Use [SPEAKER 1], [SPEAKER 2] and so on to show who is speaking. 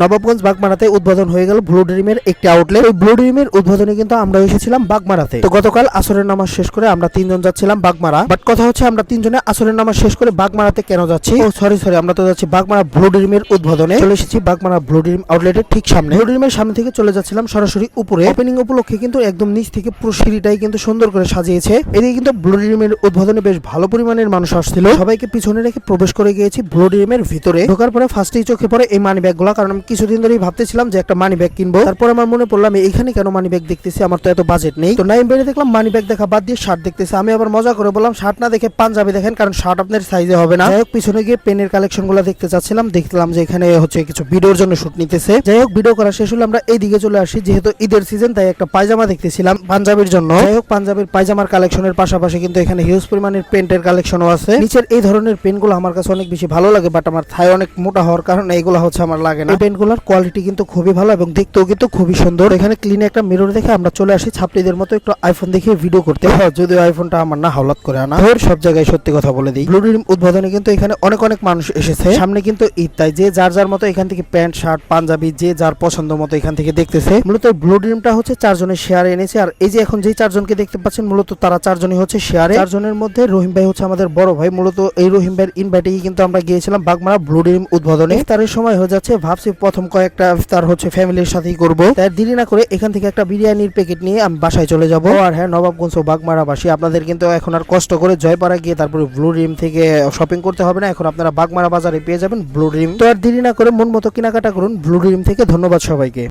[SPEAKER 1] নবাবগঞ্জ বাগমারাতে উদ্বোধন হয়ে গেল ব্লু ড্রিমের একটি আউটলেট। ওই ব্লু ড্রিমের উদ্বোধনে কিন্তু আমরা এসেছিলাম বাগমারাতে। তো গতকাল আসরের নামাজ শেষ করে আমরা তিনজন যাচ্ছিলাম বাগমারা। বাট কথা হচ্ছে আমরা তিনজনে আসরের নামাজ শেষ করে বাগমারাতে কেন যাচ্ছি? ও সরি আমরা তো যাচ্ছি বাগমারা ব্লু ড্রিমের উদ্বোধনে। চলে এসেছি বাগমারা ব্লু ড্রিম আউটলেটের ঠিক সামনে। ব্লু ড্রিমের সামনে থেকে চলে যাচ্ছিলাম সরাসরি উপরে। ওপেনিং উপলক্ষে কিন্তু একদম নিচ থেকে পুরো সিঁড়িটাই কিন্তু সুন্দর করে সাজিয়েছে। এদিকে কিন্তু ব্লু ড্রিমের উদ্বোধনে বেশ ভালো পরিমাণের মানুষ আসছিল। সবাইকে পিছনে রেখে প্রবেশ করে গিয়েছি ব্লু ড্রিমের ভিতরে। ঢোকার পরে ফার্স্টেই চোখে পড়ে এই মানি ব্যাগ গুলা, কারণ আমি কিছুদিন ধরেই ভাবতেছিলাম যে একটা মানি ব্যাগ কিনবো। তারপর আমার মনে পড়লো আমি এখানে কেন মানি ব্যাগ দেখতেছি, আমার তো এত বাজেট নেই। তো নাইম বেড়ে দেখলাম মানি ব্যাগ দেখা বাদ দিয়ে শার্ট দেখতেছি। আমি আবার মজা করে বললাম শার্ট না দেখে পাঞ্জাবি দেখেন, কারণ শার্ট আপনার সাইজে হবে না। যাই হোক পিছনে গিয়ে পেনের কালেকশন গুলো দেখতে চাচ্ছিলাম। দেখলাম যে এখানে হচ্ছে কিছু ভিডিওর জন্য শুট নিতেছে। যাই হোক ভিডিও করা শেষ হলে আমরা এইদিকে চলে আসি, যেহেতু ঈদের সিজন তাই একটা পায়জামা দেখতেছিলাম পাঞ্জাবির জন্য। যাই হোক পাঞ্জাবির পায়জামার কালেকশনের পাশাপাশি কিন্তু এখানে হিউজ পরিমাণের পেন্টের কালেকশনও আছে। নিচের এই ধরনের পেনগুলো আমার কাছে অনেক বেশি ভালো লাগে, বাট আমার থাই অনেক মোটা হওয়ার কারণে এইগুলো হচ্ছে আমার লাগে না। এই পেনগুলোর কোয়ালিটি কিন্তু খুবই ভালো এবং দেখতেও কিন্তু খুবই সুন্দর। এখানে ক্লিনে একটা মিরর দেখে আমরা চলে আসি ছাত্রীদের মতো একটু আইফোন দেখিয়ে ভিডিও করতে। যদিও আইফোনটা আমার না হাওলাত করে আনা। সব জায়গায় সত্যি কথা বলে দিই, ব্লু ড্রিম উদ্বোধনে কিন্তু এখানে অনেক মানুষ এসেছে। সামনে কিন্তু ঈদ, তাই যে যার মতো এখান থেকে প্যান্ট শার্ট পাঞ্জাবি যে যার পছন্দ মতো এখান থেকে দেখতেছে। মূলত ব্লু ড্রিমটা হচ্ছে 4 জনের শেয়ারে এনেছে। আর এই যে এখন যে 4 জনকে দেখতে পাচ্ছেন মূলত তারা 4 জনই হচ্ছে শেয়ারে। 4 জনের মধ্যে রহিম ভাই হচ্ছে আমাদের বড় ভাই। মূলত এই রহিম ভাইয়ের ইনভাইটে কিন্তু আমরা গিয়েছিলাম বাগমারা ব্লু ড্রিম উদ্বোধনে। ইফতারের সময় হয়ে যাচ্ছে, ভাবছি প্রথম কয়েকটা ইফতার হচ্ছে ফ্যামিলির সাথেই করব। তাই দেরি না করে এখান থেকে একটা বিরিয়ানির প্যাকেট নিয়ে আমি বাসায় চলে যাব। আর হ্যাঁ, নবাবগঞ্জ ও বাগমারাবাসী, আপনাদের কিন্তু এখন আর কষ্ট করে জয়পাড়া গিয়ে তারপরে ব্লু ড্রিম থেকে শপিং করতে হবে না। এখন আপনারা বাগমারা বাজারে পেয়ে যাবেন ব্লু ড্রিম। তো আর দেরি না করে মন মতো কেনাকাটা করুন ব্লু ড্রিম থেকে। ধন্যবাদ সবাইকে।